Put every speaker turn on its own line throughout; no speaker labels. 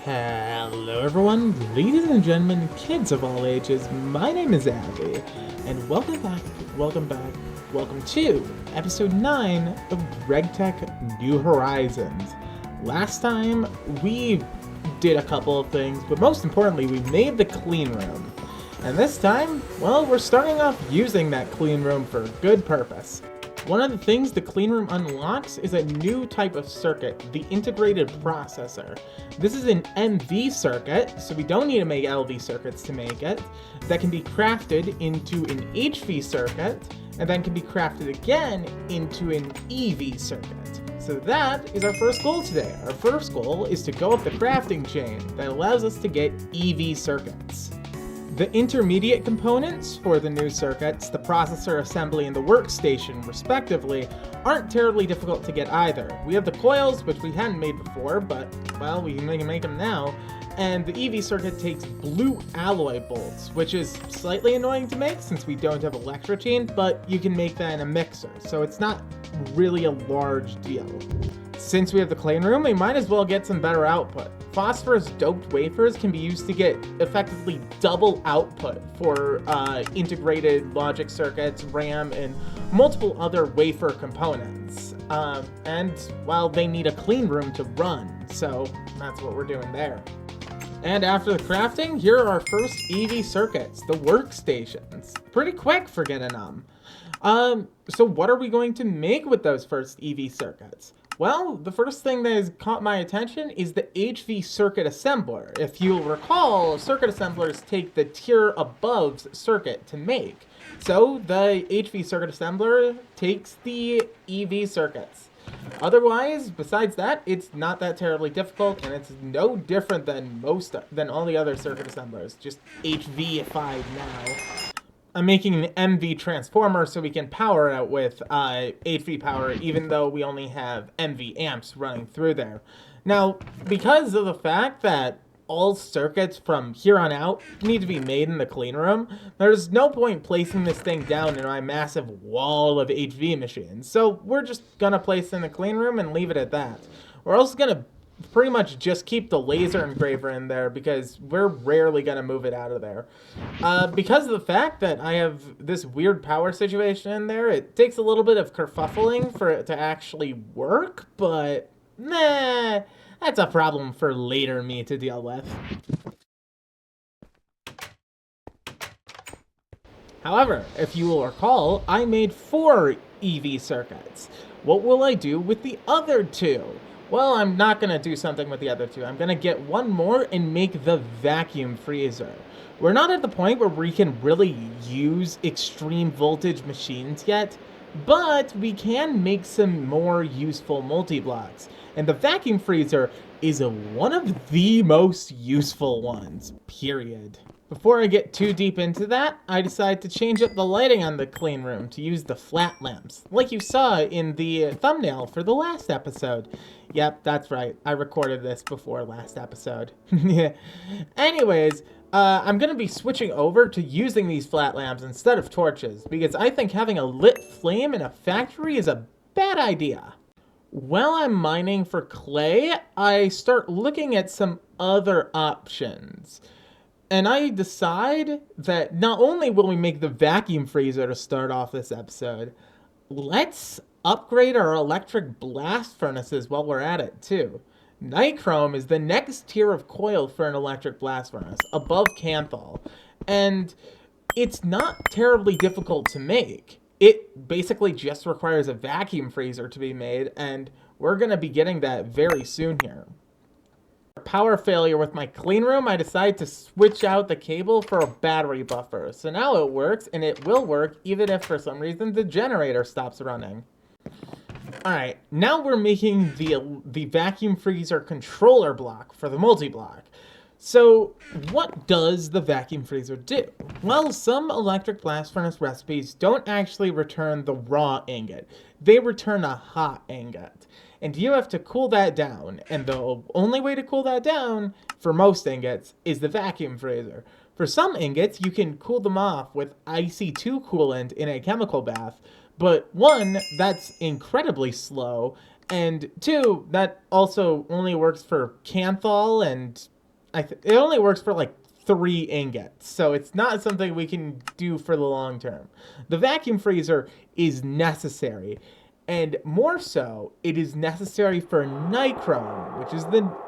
Hello everyone, ladies and gentlemen, kids of all ages, my name is Abby, and welcome to episode 9 of Gregtech New Horizons. Last time, we did a couple of things, but most importantly, we made the clean room. And this time, well, we're starting off using that clean room for a good purpose. One of the things the clean room unlocks is a new type of circuit, the integrated processor. This is an MV circuit, so we don't need to make LV circuits to make it, that can be crafted into an HV circuit, and then can be crafted again into an EV circuit. So that is our first goal today. Our first goal is to go up the crafting chain that allows us to get EV circuits. The intermediate components for the new circuits, the processor assembly and the workstation, respectively, aren't terribly difficult to get either. We have the coils, which we hadn't made before, but, well, we can make them now. And the EV circuit takes blue alloy bolts, which is slightly annoying to make since we don't have electrochain, but you can make that in a mixer, so it's not really a large deal. Since we have the clean room, we might as well get some better output. Phosphorus doped wafers can be used to get effectively double output for integrated logic circuits, RAM, and multiple other wafer components. And, well, they need a clean room to run, so that's what we're doing there. And after the crafting, here are our first EV circuits, the workstations. Pretty quick for getting them. So what are we going to make with those first EV circuits? Well, the first thing that has caught my attention is the HV circuit assembler. If you'll recall, circuit assemblers take the tier above circuit to make. So the HV circuit assembler takes the EV circuits. Otherwise, besides that, it's not that terribly difficult, and it's no different than all the other circuit assemblers, just HV-ified now. I'm making an MV transformer so we can power it out with HV power, even though we only have MV amps running through there. Now, because of the fact that all circuits from here on out need to be made in the clean room, there's no point placing this thing down in my massive wall of HV machines. So we're just gonna place it in the clean room and leave it at that. We're also gonna pretty much just keep the laser engraver in there because we're rarely gonna move it out of there. Because of the fact that I have this weird power situation in there, it takes a little bit of kerfuffling for it to actually work, but nah, that's a problem for later me to deal with. However, if you will recall, I made 4 EV circuits. What will I do with the other 2? Well, I'm not going to do something with the other 2. I'm going to get one more and make the vacuum freezer. We're not at the point where we can really use extreme voltage machines yet, but we can make some more useful multi-blocks. And the vacuum freezer is one of the most useful ones, period. Before I get too deep into that, I decided to change up the lighting on the clean room to use the flat lamps, like you saw in the thumbnail for the last episode. Yep, that's right. I recorded this before last episode. Anyways, I'm going to be switching over to using these flat lamps instead of torches, because I think having a lit flame in a factory is a bad idea. While I'm mining for clay, I start looking at some other options. And I decide that not only will we make the vacuum freezer to start off this episode, let's upgrade our electric blast furnaces while we're at it too. Nichrome is the next tier of coil for an electric blast furnace, above Canthal. And it's not terribly difficult to make. It basically just requires a vacuum freezer to be made, and we're going to be getting that very soon here. Power failure with my clean room, I decided to switch out the cable for a battery buffer. So now it works, and it will work even if for some reason the generator stops running. Alright, now we're making the vacuum freezer controller block for the multi-block. So what does the vacuum freezer do? Well, some electric blast furnace recipes don't actually return the raw ingot. They return a hot ingot. And you have to cool that down. And the only way to cool that down, for most ingots, is the vacuum freezer. For some ingots, you can cool them off with IC2 coolant in a chemical bath. But one, that's incredibly slow, And two, that also only works for Canthal, and it only works for like 3 ingots, so it's not something we can do for the long term. The vacuum freezer is necessary, and more so, it is necessary for nichrome,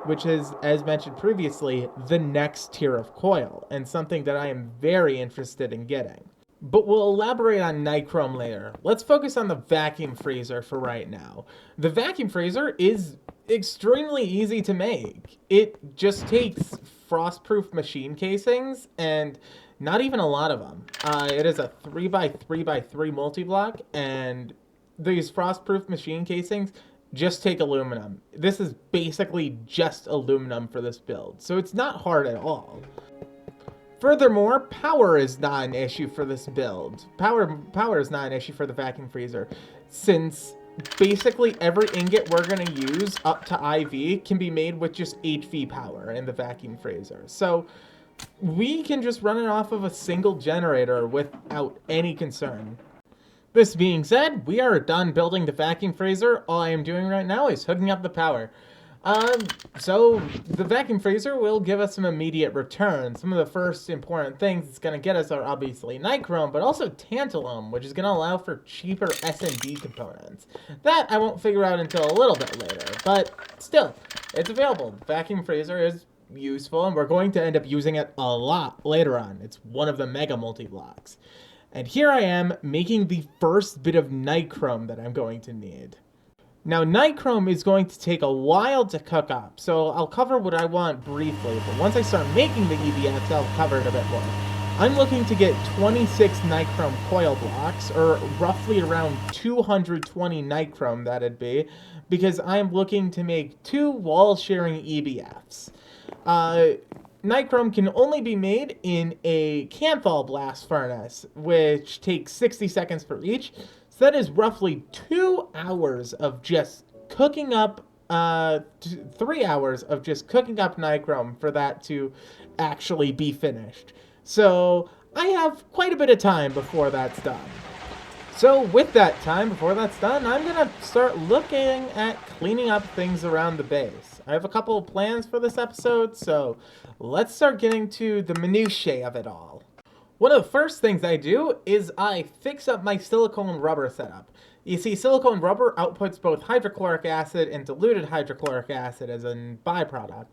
which is, as mentioned previously, the next tier of coil, and something that I am very interested in getting. But we'll elaborate on nichrome later. Let's focus on the vacuum freezer for right now. The vacuum freezer is extremely easy to make. It just takes frost-proof machine casings, and not even a lot of them. It is a 3x3x3 multi-block, and these frost-proof machine casings just take aluminum. This is basically just aluminum for this build, so it's not hard at all. Furthermore, power is not an issue for this build. Power is not an issue for the vacuum freezer, since basically every ingot we're going to use up to IV can be made with just HV power in the vacuum freezer. So we can just run it off of a single generator without any concern. This being said, we are done building the vacuum freezer. All I am doing right now is hooking up the power. So the vacuum freezer will give us some immediate return. Some of the first important things it's going to get us are obviously nichrome, but also tantalum, which is going to allow for cheaper S&D components. That I won't figure out until a little bit later, but still, it's available. The vacuum freezer is useful, and we're going to end up using it a lot later on. It's one of the mega multi-blocks. And here I am making the first bit of nichrome that I'm going to need. Now, nichrome is going to take a while to cook up, so I'll cover what I want briefly, but once I start making the EBFs, I'll cover it a bit more. I'm looking to get 26 nichrome coil blocks, or roughly around 220 nichrome that'd be, because I'm looking to make 2 wall-sharing EBFs. Nichrome can only be made in a Canthal blast furnace, which takes 60 seconds for each. So that is roughly 2 hours of just cooking up, 3 hours of just cooking up nichrome for that to actually be finished. So I have quite a bit of time before that's done. So with that time before that's done, I'm going to start looking at cleaning up things around the base. I have a couple of plans for this episode, so let's start getting to the minutiae of it all. One of the first things I do is I fix up my silicone rubber setup. You see, silicone rubber outputs both hydrochloric acid and diluted hydrochloric acid as a byproduct.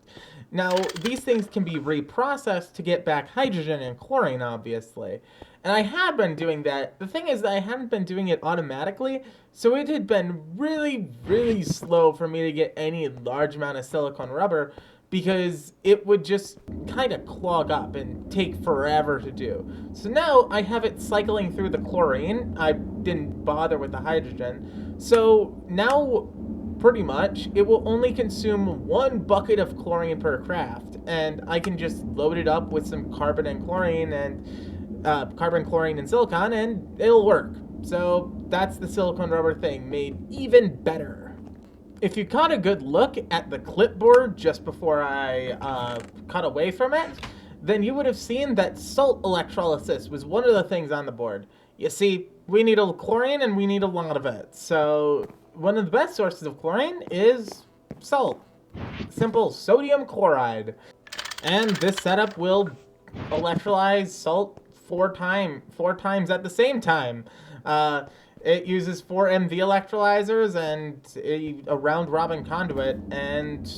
Now, these things can be reprocessed to get back hydrogen and chlorine, obviously. And I had been doing that. The thing is that I hadn't been doing it automatically, so it had been really, really slow for me to get any large amount of silicone rubber, because it would just kind of clog up and take forever to do. So now I have it cycling through the chlorine. I didn't bother with the hydrogen. So now, pretty much, it will only consume 1 bucket of chlorine per craft, and I can just load it up with some carbon and chlorine and silicon, and it'll work. So that's the silicone rubber thing made even better. If you caught a good look at the clipboard just before I cut away from it, then you would have seen that salt electrolysis was one of the things on the board. You see, we need a chlorine and we need a lot of it. So one of the best sources of chlorine is salt. Simple sodium chloride. And this setup will electrolyze salt 4 times at the same time. It uses 4 MV electrolyzers and a round-robin conduit, and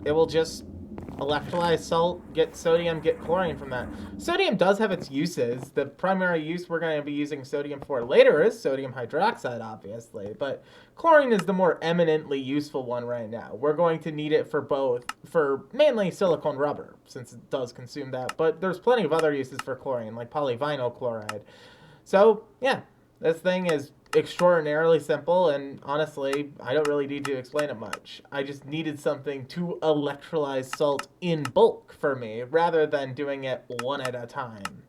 it will just electrolyze salt, get sodium, get chlorine from that. Sodium does have its uses. The primary use we're going to be using sodium for later is sodium hydroxide, obviously, but chlorine is the more eminently useful one right now. We're going to need it for mainly silicone rubber, since it does consume that, but there's plenty of other uses for chlorine, like polyvinyl chloride. So, yeah. This thing is extraordinarily simple, and honestly, I don't really need to explain it much. I just needed something to electrolyze salt in bulk for me, rather than doing it one at a time.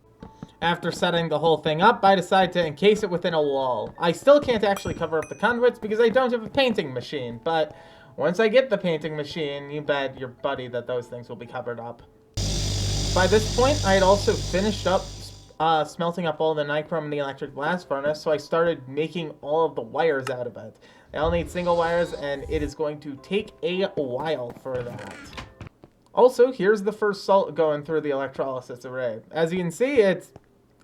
After setting the whole thing up, I decide to encase it within a wall. I still can't actually cover up the conduits because I don't have a painting machine, but once I get the painting machine, you bet your buddy that those things will be covered up. By this point, I had also finished up smelting up all the nichrome in the electric blast furnace, so I started making all of the wires out of it. I'll need single wires, and it is going to take a while for that. Also, here's the first salt going through the electrolysis array. As you can see, it's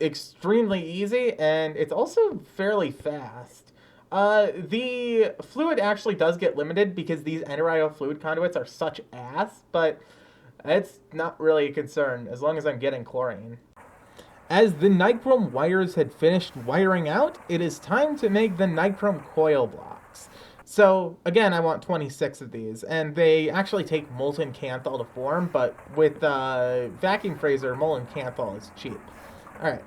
extremely easy, and it's also fairly fast. The fluid actually does get limited because these NRIO fluid conduits are such ass, but it's not really a concern as long as I'm getting chlorine. As the nichrome wires had finished wiring out, it is time to make the nichrome coil blocks. So, again, I want 26 of these, and they actually take molten kanthal to form, but with vacuum freezer, molten kanthal is cheap. Alright,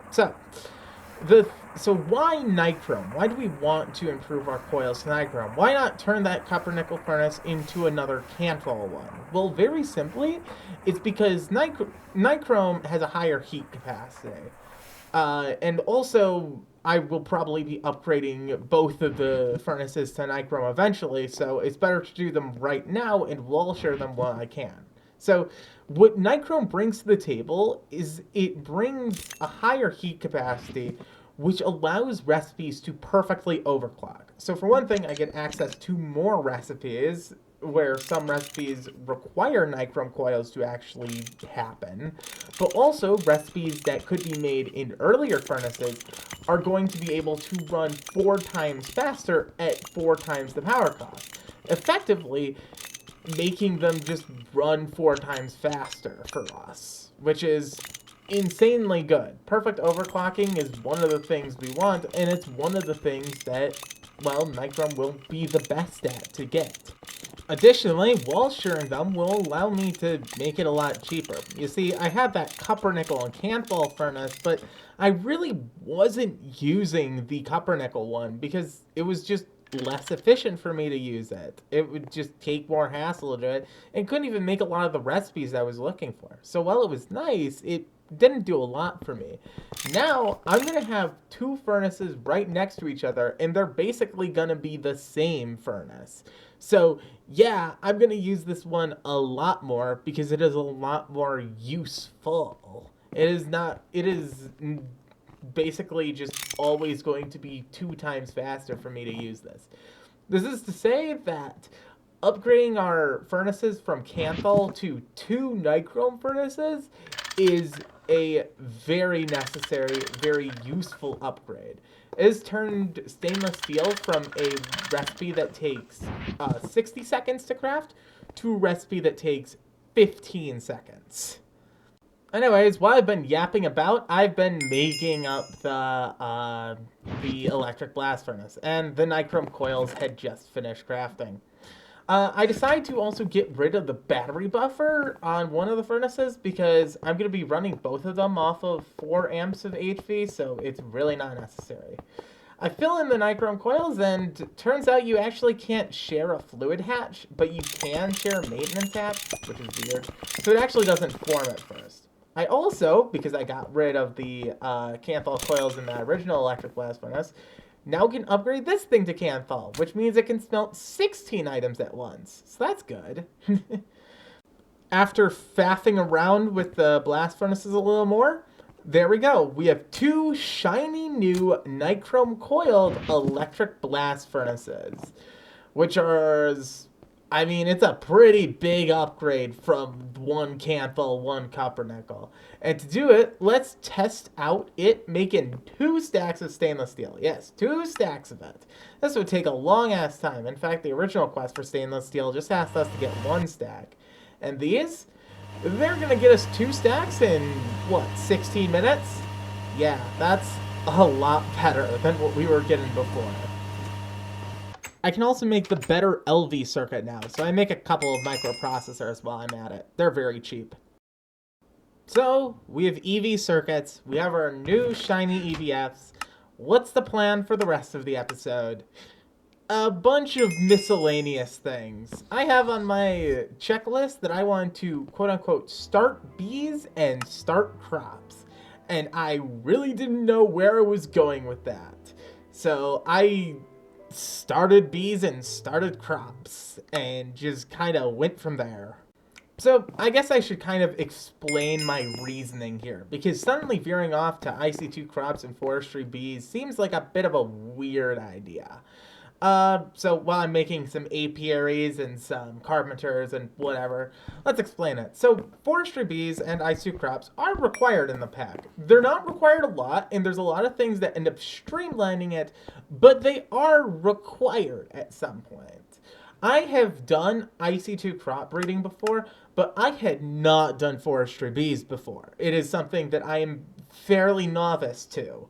so why nichrome? Why do we want to improve our coils to nichrome? Why not turn that copper nickel furnace into another kanthal one? Well, very simply, it's because nichrome has a higher heat capacity. And also, I will probably be upgrading both of the furnaces to nichrome eventually, so it's better to do them right now and wall share them while I can. So what nichrome brings to the table is it brings a higher heat capacity, which allows recipes to perfectly overclock. So for one thing, I get access to more recipes, where some recipes require nichrome coils to actually happen, but also recipes that could be made in earlier furnaces are going to be able to run 4 times faster at 4 times the power cost, effectively making them just run 4 times faster for us, which is insanely good. Perfect overclocking is one of the things we want, and it's one of the things that, well, nichrome will be the best at to get. Additionally, wall sharing them will allow me to make it a lot cheaper. You see, I have that copper nickel and kanthal furnace, but I really wasn't using the copper nickel one because it was just less efficient for me to use it. It would just take more hassle to do it, and couldn't even make a lot of the recipes I was looking for. So while it was nice, it didn't do a lot for me. Now, I'm going to have 2 furnaces right next to each other, and they're basically going to be the same furnace. So, yeah, I'm going to use this one a lot more because it is a lot more useful. It is basically just always going to be 2 times faster for me to use this. This is to say that upgrading our furnaces from kanthal to 2 nichrome furnaces is a very necessary, very useful upgrade. It has turned stainless steel from a recipe that takes 60 seconds to craft to a recipe that takes 15 seconds. Anyways, while I've been yapping about, I've been making up the electric blast furnace, and the nichrome coils had just finished crafting. I decided to also get rid of the battery buffer on one of the furnaces because I'm going to be running both of them off of 4 amps of HV, so it's really not necessary. I fill in the nichrome coils, and turns out you actually can't share a fluid hatch, but you can share a maintenance hatch, which is weird. So it actually doesn't form at first. I also, because I got rid of the kanthal coils in the original electric blast furnace, now can upgrade this thing to kanthal, which means it can smelt 16 items at once. So that's good. After faffing around with the blast furnaces a little more, there we go. We have 2 shiny new nichrome coiled electric blast furnaces, which are, I mean, it's a pretty big upgrade from 1 kanthal, 1 copper nickel. And to do it, let's test out it making 2 stacks of stainless steel. Yes, 2 stacks of it. This would take a long ass time. In fact, the original quest for stainless steel just asked us to get 1 stack. And these, they're gonna get us 2 stacks in, what, 16 minutes? Yeah, that's a lot better than what we were getting before. I can also make the better LV circuit now, so I make a couple of microprocessors while I'm at it. They're very cheap. So, we have EV circuits, we have our new shiny EVFs. What's the plan for the rest of the episode? A bunch of miscellaneous things. I have on my checklist that I want to, quote-unquote, start bees and start crops. And I really didn't know where I was going with that. So, I started bees and started crops, and just kind of went from there. So, I guess I should kind of explain my reasoning here, because suddenly veering off to IC2 crops and forestry bees seems like a bit of a weird idea. So while I'm making some apiaries and some carpenters and whatever, let's explain it. So forestry bees and isu crops are required in the pack. They're not required a lot, and there's a lot of things that end up streamlining it, but they are required at some point. I have done IC2 crop breeding before, but I had not done forestry bees before. It is something that I am fairly novice to.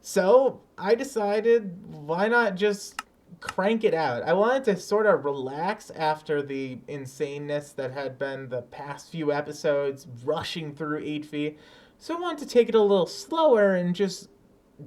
So I decided, why not just crank it out? I wanted to sort of relax after the insaneness that had been the past few episodes, rushing through 8 feet. So I wanted to take it a little slower and just,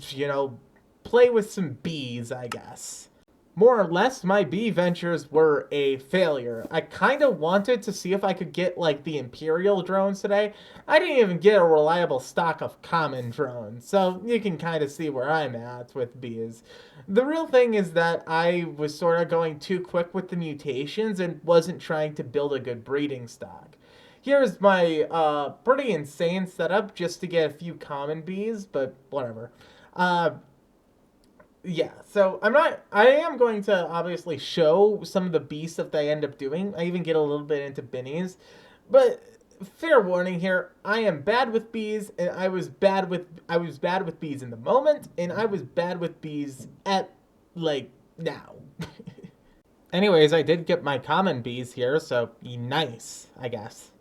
you know, play with some bees, I guess. More or less, my bee ventures were a failure. I kind of wanted to see if I could get, like, the Imperial drones today. I didn't even get a reliable stock of common drones, so you can kind of see where I'm at with bees. The real thing is that I was sort of going too quick with the mutations and wasn't trying to build a good breeding stock. Here's my pretty insane setup just to get a few common bees, but whatever. Yeah, so I am going to obviously show some of the beasts that they end up doing. I even get a little bit into binnies. But fair warning here, I am bad with bees, and I was bad with bees in the moment, and I was bad with bees at, like, now. Anyways, I did get my common bees here, so nice, I guess.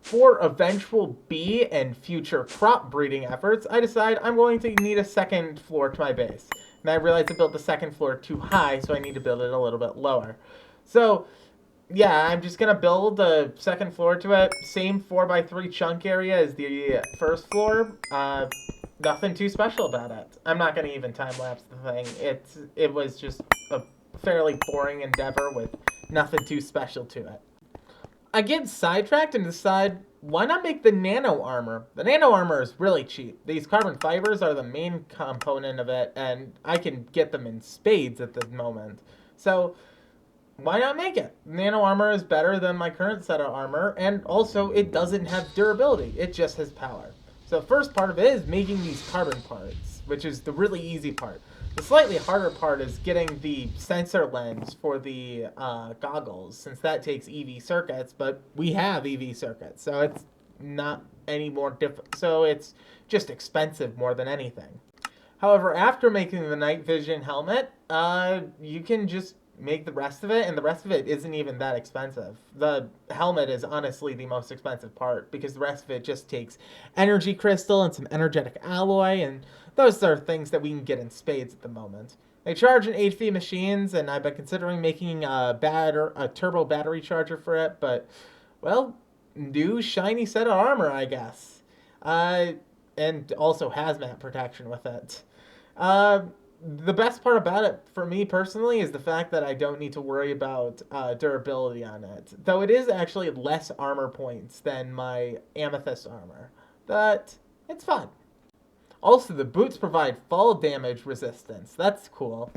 For eventual bee and future crop breeding efforts, I decide I'm going to need a second floor to my base. And I realize I built the second floor too high, so I need to build it a little bit lower. So, yeah, I'm just going to build the second floor to it. Same 4x3 chunk area as the first floor. Nothing too special about it. I'm not going to even time-lapse the thing. It was just a fairly boring endeavor with nothing too special to it. I get sidetracked and decide, why not make the nano armor? The nano armor is really cheap. These carbon fibers are the main component of it, and I can get them in spades at the moment. So why not make it? Nano armor is better than my current set of armor, and also it doesn't have durability. It just has power. So the first part of it is making these carbon parts, which is the really easy part. The slightly harder part is getting the sensor lens for the goggles, since that takes EV circuits, but we have EV circuits, so it's not any more difficult. So it's just expensive more than anything. However, after making the night vision helmet, you can just make the rest of it, and the rest of it isn't even that expensive. The helmet is honestly the most expensive part, because the rest of it just takes energy crystal and some energetic alloy, and those are things that we can get in spades at the moment. They charge in HV machines, and I've been considering making a turbo battery charger for it, but, well, new shiny set of armor, I guess. And also hazmat protection with it. The best part about it, for me personally, is the fact that I don't need to worry about durability on it. Though it is actually less armor points than my amethyst armor. But it's fun. Also, the boots provide fall damage resistance. That's cool.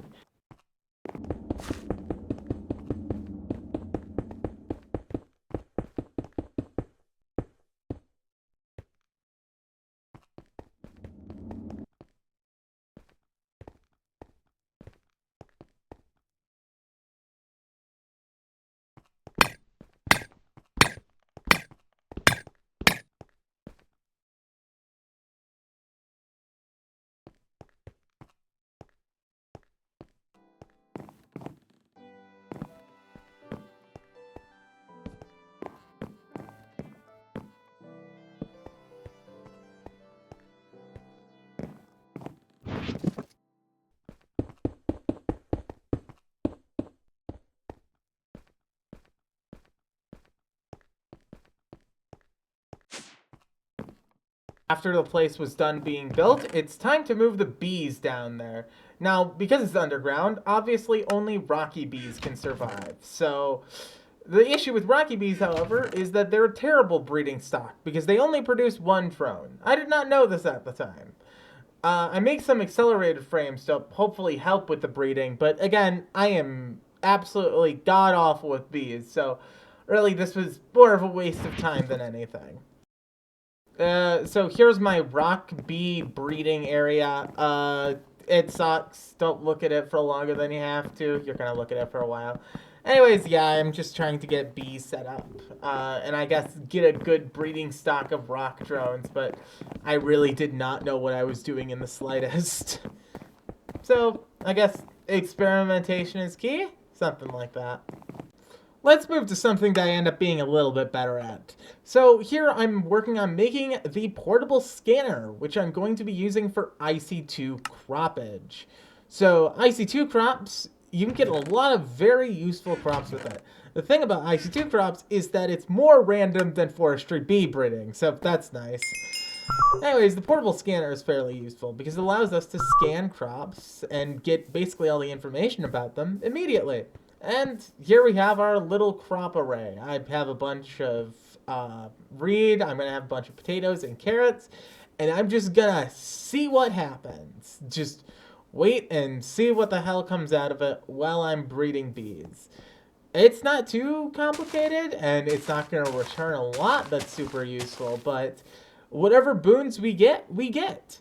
After the place was done being built, it's time to move the bees down there. Now, because it's underground, obviously only rocky bees can survive. So, the issue with rocky bees, however, is that they're a terrible breeding stock because they only produce one drone. I did not know this at the time. I make some accelerated frames to hopefully help with the breeding, but again, I am absolutely god-awful with bees, so really this was more of a waste of time than anything. So here's my rock bee breeding area. it sucks. Don't look at it for longer than you have to. You're gonna look at it for a while. Anyways, yeah, I'm just trying to get bees set up. And I guess get a good breeding stock of rock drones, but I really did not know what I was doing in the slightest. So, I guess experimentation is key? Something like that. Let's move to something that I end up being a little bit better at. So here I'm working on making the portable scanner, which I'm going to be using for IC2 croppage. So IC2 crops, you can get a lot of very useful crops with it. The thing about IC2 crops is that it's more random than forestry bee breeding, so that's nice. Anyways, the portable scanner is fairly useful because it allows us to scan crops and get basically all the information about them immediately. And here we have our little crop array. I have a bunch of reed, I'm going to have a bunch of potatoes and carrots, and I'm just going to see what happens. Just wait and see what the hell comes out of it while I'm breeding bees. It's not too complicated, and it's not going to return a lot that's super useful, but whatever boons we get, we get.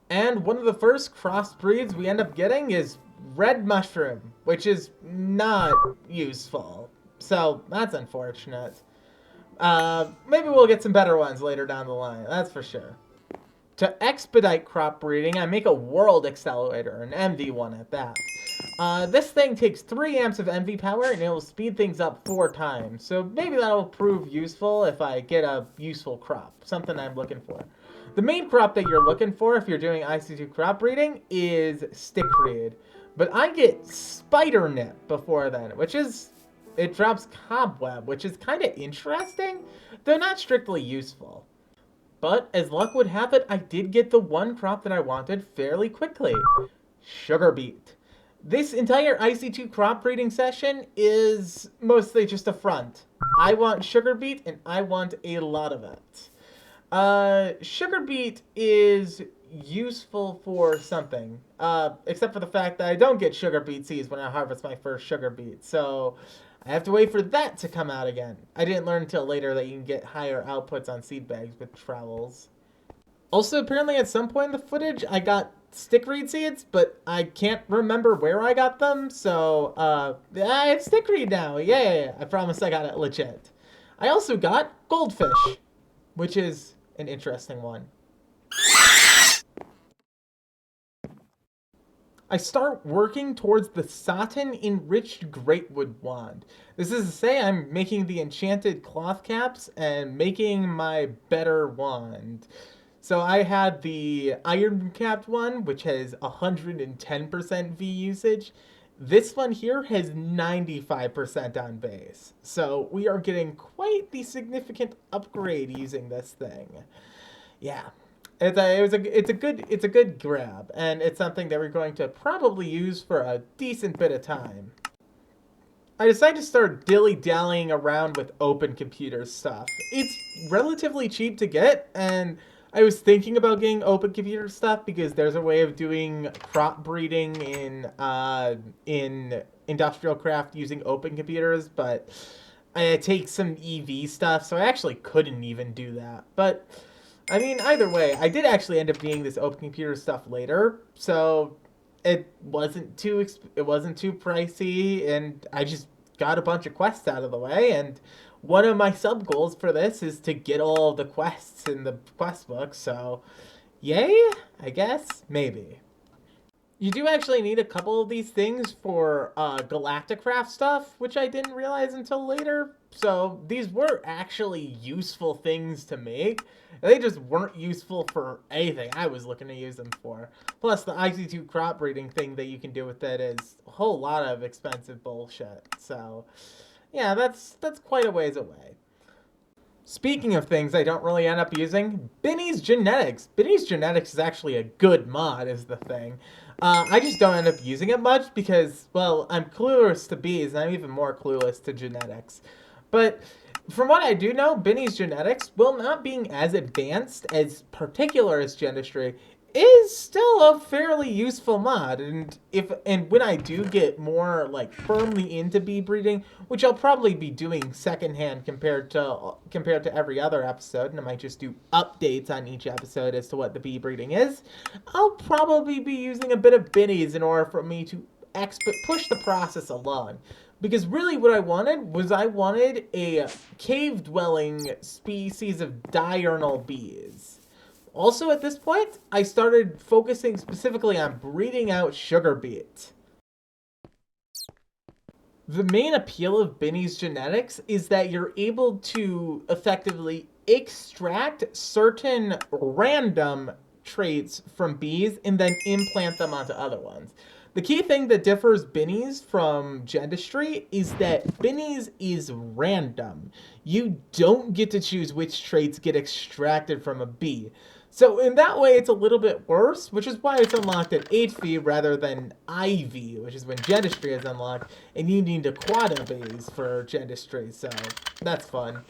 And one of the first crossbreeds we end up getting is red mushroom, which is not useful. So that's unfortunate. Maybe we'll get some better ones later down the line, that's for sure. To expedite crop breeding, I make a world accelerator, an MV one at that. This thing takes 3 amps of MV power and it will speed things up 4 times. So maybe that'll prove useful if I get a useful crop, something I'm looking for. The main crop that you're looking for if you're doing IC2 crop breeding is stickweed. But I get spider nip before then, which is, it drops cobweb, which is kind of interesting, though not strictly useful. But as luck would have it, I did get the one crop that I wanted fairly quickly. Sugar beet. This entire IC2 crop breeding session is mostly just a front. I want sugar beet and I want a lot of it. Sugar beet is useful for something, except for the fact that I don't get sugar beet seeds when I harvest my first sugar beet, so I have to wait for that to come out again. I didn't learn until later that you can get higher outputs on seed bags with trowels. Also, apparently at some point in the footage, I got stickweed seeds, but I can't remember where I got them, so, I have stickweed now, yeah, I promise I got it legit. I also got goldfish, which is an interesting one. I start working towards the satin enriched greatwood wand. This is to say I'm making the enchanted cloth caps and making my better wand. So I had the iron capped one, which has 110% V usage. This one here has 95% on base. So we are getting quite the significant upgrade using this thing. Yeah. It's a good grab, and it's something that we're going to probably use for a decent bit of time. I decided to start dilly-dallying around with open computer stuff. It's relatively cheap to get, and I was thinking about getting open computer stuff because there's a way of doing crop breeding in industrial craft using open computers, but it takes some EV stuff, so I actually couldn't even do that. But I mean, either way, I did actually end up needing this open computer stuff later, so it wasn't too pricey, and I just got a bunch of quests out of the way, and one of my sub goals for this is to get all the quests in the quest book, so yay, I guess, maybe. You do actually need a couple of these things for Galacticraft stuff, which I didn't realize until later. So these were actually useful things to make. They just weren't useful for anything I was looking to use them for. Plus, the IC2 crop breeding thing that you can do with it is a whole lot of expensive bullshit. So, yeah, that's quite a ways away. Speaking of things I don't really end up using, Binny's Genetics. Binny's Genetics is actually a good mod, is the thing. I just don't end up using it much because, well, I'm clueless to bees, and I'm even more clueless to genetics. But from what I do know, Binny's Genetics, while not being as advanced as particularist dentistry, is still a fairly useful mod, and when I do get more like firmly into bee breeding, which I'll probably be doing secondhand compared to every other episode, and I might just do updates on each episode as to what the bee breeding is, I'll probably be using a bit of binnies in order for me to push the process along. Because really what I wanted a cave-dwelling species of diurnal bees. Also, at this point, I started focusing specifically on breeding out sugar beet. The main appeal of Binny's genetics is that you're able to effectively extract certain random traits from bees and then implant them onto other ones. The key thing that differs Binny's from Gendistry is that Binny's is random. You don't get to choose which traits get extracted from a bee. So in that way, it's a little bit worse, which is why it's unlocked at 8V rather than IV, which is when Gendistry is unlocked, and you need a quad base for Gendistry, so that's fun.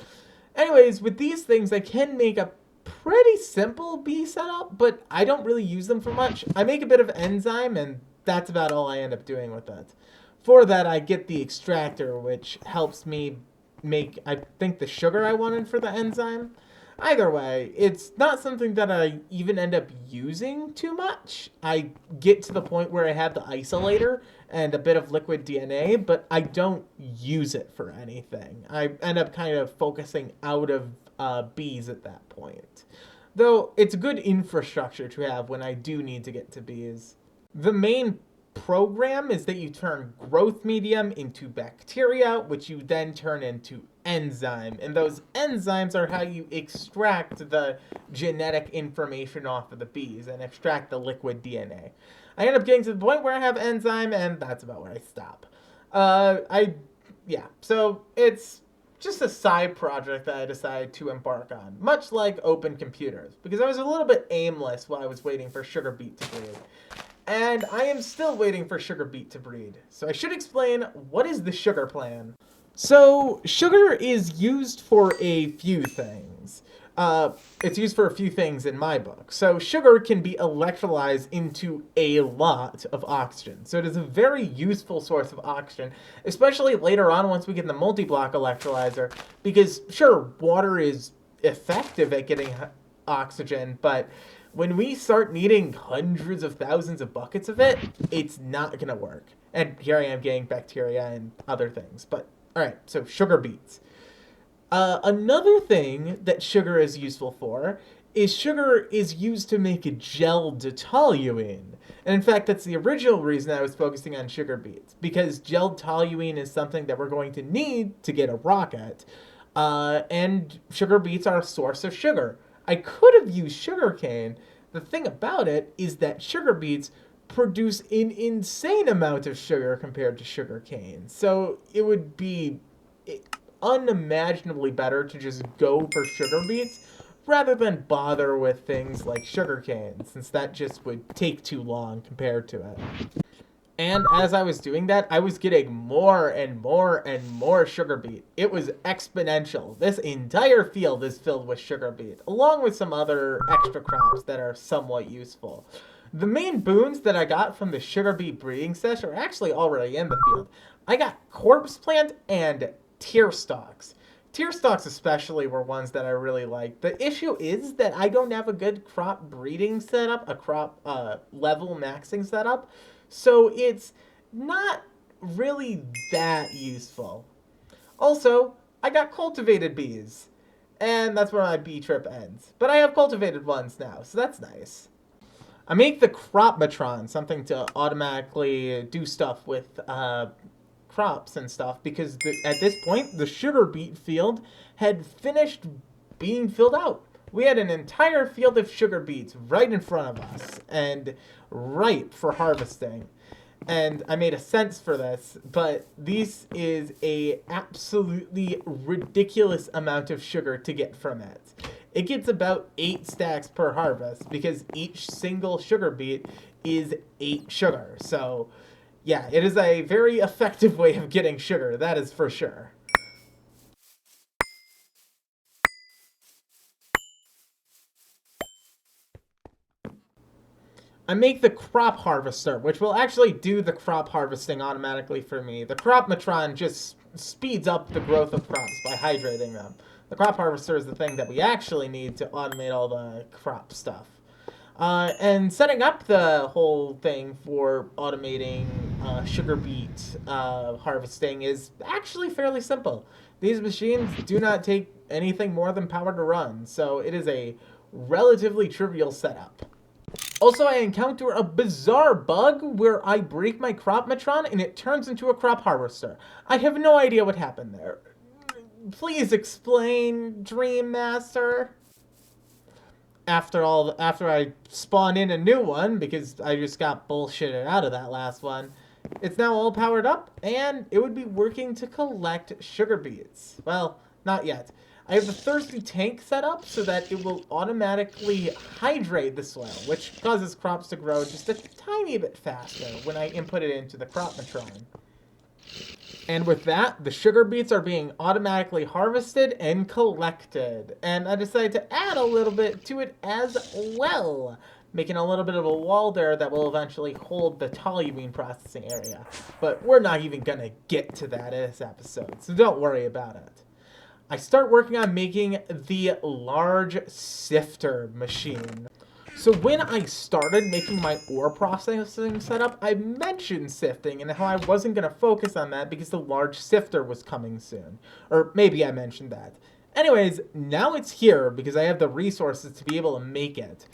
Anyways, with these things, I can make a pretty simple bee setup, but I don't really use them for much. I make a bit of enzyme, and that's about all I end up doing with it. For that, I get the extractor, which helps me make, I think, the sugar I wanted for the enzyme. Either way, it's not something that I even end up using too much. I get to the point where I have the isolator and a bit of liquid DNA, but I don't use it for anything. I end up kind of focusing out of bees at that point. Though it's good infrastructure to have when I do need to get to bees. The main program is that you turn growth medium into bacteria, which you then turn into enzyme. And those enzymes are how you extract the genetic information off of the bees and extract the liquid DNA. I end up getting to the point where I have enzyme, and that's about where I stop. So it's just a side project that I decided to embark on, much like open computers, because I was a little bit aimless while I was waiting for sugar beet to breed. And I am still waiting for sugar beet to breed. So I should explain, what is the sugar plan? So sugar is used for a few things. It's used for a few things in my book. So sugar can be electrolyzed into a lot of oxygen. So it is a very useful source of oxygen, especially later on once we get the multi-block electrolyzer, because sure, water is effective at getting oxygen, but when we start needing hundreds of thousands of buckets of it, it's not going to work. And here I am getting bacteria and other things. But, all right, so sugar beets. Another thing that sugar is useful for is sugar is used to make a gelled toluene. And in fact, that's the original reason I was focusing on sugar beets, because gelled toluene is something that we're going to need to get a rocket. And sugar beets are a source of sugar. I could have used sugarcane. The thing about it is that sugar beets produce an insane amount of sugar compared to sugarcane. So it would be unimaginably better to just go for sugar beets rather than bother with things like sugarcane, since that just would take too long compared to it. And as I was doing that, I was getting more and more and more sugar beet. It was exponential. This entire field is filled with sugar beet, along with some other extra crops that are somewhat useful. The main boons that I got from the sugar beet breeding sesh are actually already in the field. I got corpse plant and tear stalks. Tear stalks especially were ones that I really liked. The issue is that I don't have a good crop breeding setup, a crop level maxing setup. So it's not really that useful. Also, I got cultivated bees. And that's where my bee trip ends. But I have cultivated ones now, so that's nice. I make the Cropmatron, something to automatically do stuff with crops and stuff, because at this point, the sugar beet field had finished being filled out. We had an entire field of sugar beets right in front of us and ripe for harvesting. And I made a sense for this, but this is a absolutely ridiculous amount of sugar to get from it. It gets about 8 stacks per harvest because each single sugar beet is 8 sugar. So yeah, it is a very effective way of getting sugar, that is for sure. I make the crop harvester, which will actually do the crop harvesting automatically for me. The crop matron just speeds up the growth of crops by hydrating them. The crop harvester is the thing that we actually need to automate all the crop stuff. And setting up the whole thing for automating sugar beet harvesting is actually fairly simple. These machines do not take anything more than power to run, so it is a relatively trivial setup. Also, I encounter a bizarre bug where I break my crop matron and it turns into a crop harvester. I have no idea what happened there. Please explain, Dream Master. After I spawn in a new one, because I just got bullshitted out of that last one, it's now all powered up, and it would be working to collect sugar beets. Well, not yet. I have the thirsty tank set up so that it will automatically hydrate the soil, which causes crops to grow just a tiny bit faster when I input it into the crop matron. And with that, the sugar beets are being automatically harvested and collected. And I decided to add a little bit to it as well, making a little bit of a wall there that will eventually hold the toluene processing area. But we're not even going to get to that in this episode, so don't worry about it. I start working on making the large sifter machine. So when I started making my ore processing setup, I mentioned sifting and how I wasn't going to focus on that because the large sifter was coming soon. Or maybe I mentioned that. Anyways, now it's here because I have the resources to be able to make it.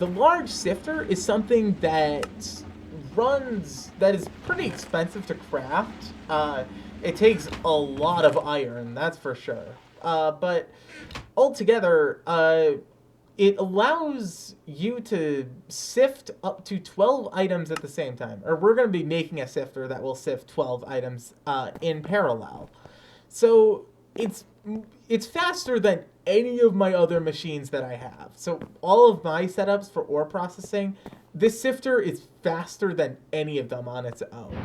The large sifter is something that is pretty expensive to craft. It takes a lot of iron, that's for sure. But altogether, it allows you to sift up to 12 items at the same time. Or we're going to be making a sifter that will sift 12 items in parallel. So it's faster than any of my other machines that I have. So all of my setups for ore processing, this sifter is faster than any of them on its own.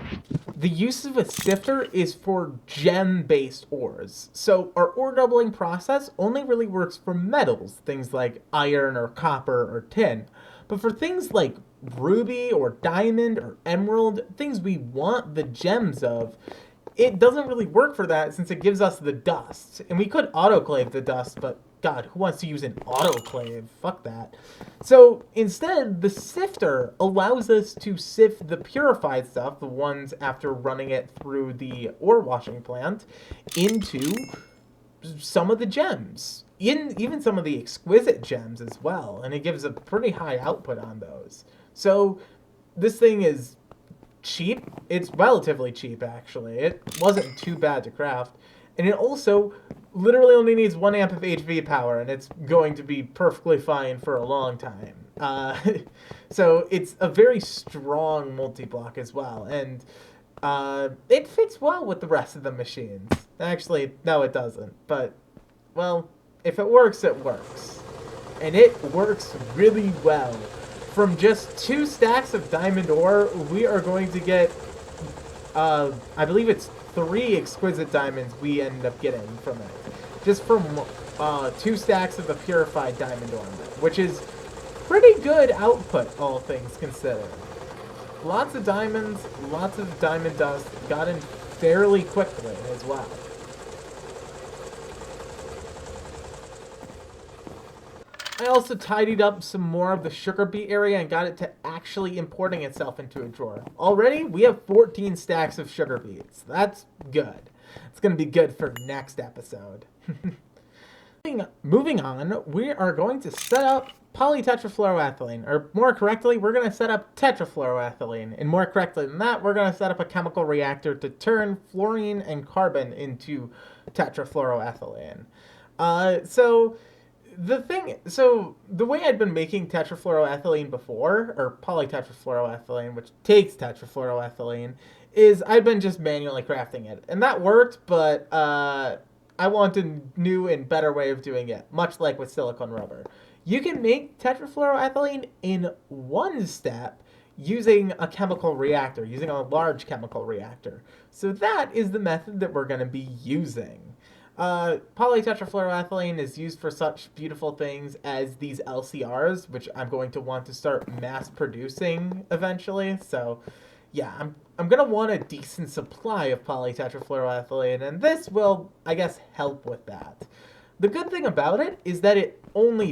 The use of a sifter is for gem-based ores. So our ore doubling process only really works for metals, things like iron or copper or tin. But for things like ruby or diamond or emerald, things we want the gems of, it doesn't really work for that since it gives us the dust. And we could autoclave the dust, but God, who wants to use an autoclave? Fuck that. So instead, the sifter allows us to sift the purified stuff, the ones after running it through the ore washing plant, into some of the gems. Even some of the exquisite gems as well. And it gives a pretty high output on those. So this thing is cheap. It's relatively cheap, actually. It wasn't too bad to craft. And it also literally only needs 1 amp of HV power, and it's going to be perfectly fine for a long time. So it's a very strong multi-block as well, and it fits well with the rest of the machines. Actually, no, it doesn't. But, well, if it works, it works. And it works really well. From just 2 stacks of diamond ore, we are going to get, I believe it's 3 exquisite diamonds we end up getting from it. Just from 2 stacks of the purified diamond ore, which is pretty good output, all things considered. Lots of diamonds, lots of diamond dust, got in fairly quickly as well. I also tidied up some more of the sugar beet area and got it to actually importing itself into a drawer. Already, we have 14 stacks of sugar beets. That's good. It's going to be good for next episode. Moving on, we are going to set up polytetrafluoroethylene, or more correctly, we're going to set up tetrafluoroethylene. And more correctly than that, we're going to set up a chemical reactor to turn fluorine and carbon into tetrafluoroethylene. So the way I'd been making tetrafluoroethylene before, or polytetrafluoroethylene, which takes tetrafluoroethylene, is I've been just manually crafting it. And that worked, but I want a new and better way of doing it, much like with silicone rubber. You can make tetrafluoroethylene in 1 step using a chemical reactor, using a large chemical reactor. So that is the method that we're going to be using. Polytetrafluoroethylene is used for such beautiful things as these LCRs, which I'm going to want to start mass producing eventually. So, yeah, I'm gonna want a decent supply of polytetrafluoroethylene, and this will, I guess, help with that. The good thing about it is that it only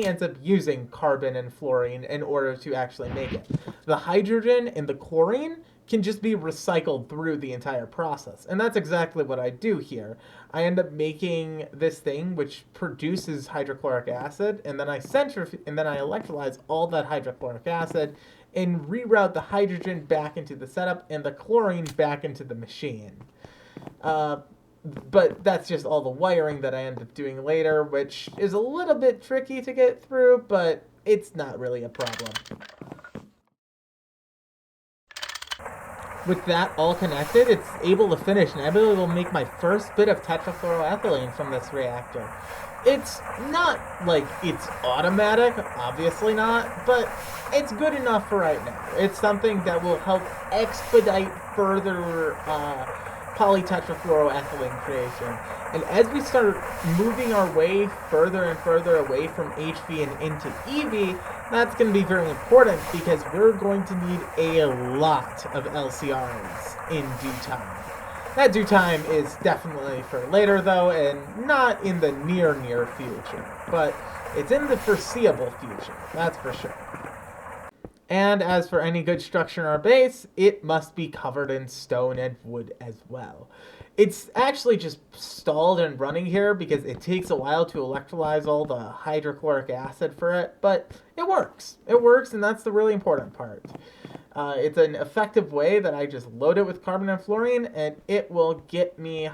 ends up using carbon and fluorine in order to actually make it. The hydrogen and the chlorine can just be recycled through the entire process. And that's exactly what I do here. I end up making this thing which produces hydrochloric acid, and then I electrolyze all that hydrochloric acid and reroute the hydrogen back into the setup and the chlorine back into the machine. But that's just all the wiring that I end up doing later, which is a little bit tricky to get through, but it's not really a problem. With that all connected, it's able to finish, and I'm able to make my first bit of tetrafluoroethylene from this reactor. It's not like it's automatic, obviously not, but it's good enough for right now. It's something that will help expedite further polytetrafluoroethylene creation. And as we start moving our way further and further away from HV and into EV, that's going to be very important because we're going to need a lot of LCRs in due time. That due time is definitely for later though, and not in the near future, but it's in the foreseeable future, that's for sure. And as for any good structure in our base, it must be covered in stone and wood as well. It's actually just stalled and running here because it takes a while to electrolyze all the hydrochloric acid for it, but it works. It works, and that's the really important part. It's an effective way that I just load it with carbon and fluorine, and it will get me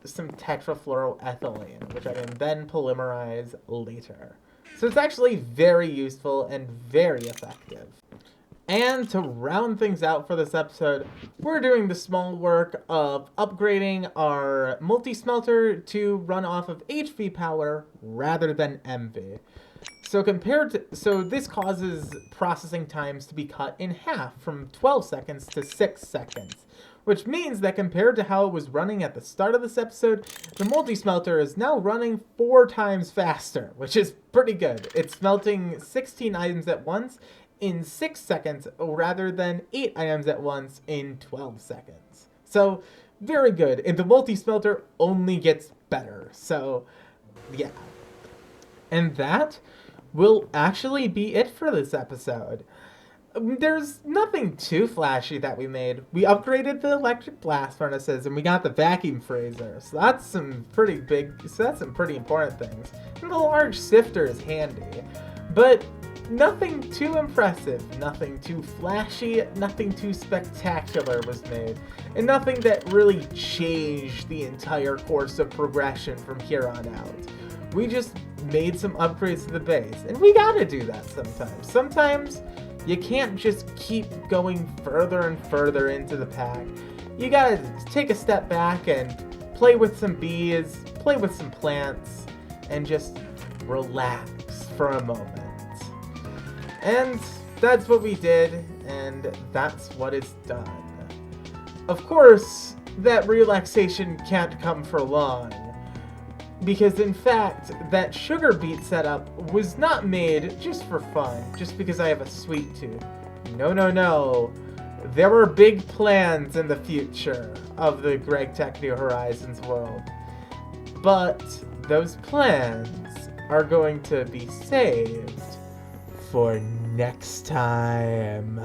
some tetrafluoroethylene, which I can then polymerize later. So it's actually very useful and very effective. And to round things out for this episode, we're doing the small work of upgrading our multi-smelter to run off of HV power rather than MV. So this causes processing times to be cut in half from 12 seconds to 6 seconds. Which means that compared to how it was running at the start of this episode, the multi-smelter is now running 4 times faster, which is pretty good. It's smelting 16 items at once in 6 seconds rather than 8 items at once in 12 seconds. So, very good. And the multi-smelter only gets better. So, yeah. And that will actually be it for this episode. There's nothing too flashy that we made. We upgraded the electric blast furnaces and we got the vacuum freezer. So that's some pretty important things. And the large sifter is handy. But nothing too impressive, nothing too flashy, nothing too spectacular was made. And nothing that really changed the entire course of progression from here on out. We just made some upgrades to the base. And we gotta do that sometimes. Sometimes you can't just keep going further and further into the pack. You gotta take a step back and play with some bees, play with some plants, and just relax for a moment. And that's what we did, and that's what is done. Of course, that relaxation can't come for long. Because in fact, that sugar beet setup was not made just for fun, just because I have a sweet tooth. No. There were big plans in the future of the Gregtech New Horizons world. But those plans are going to be saved for next time.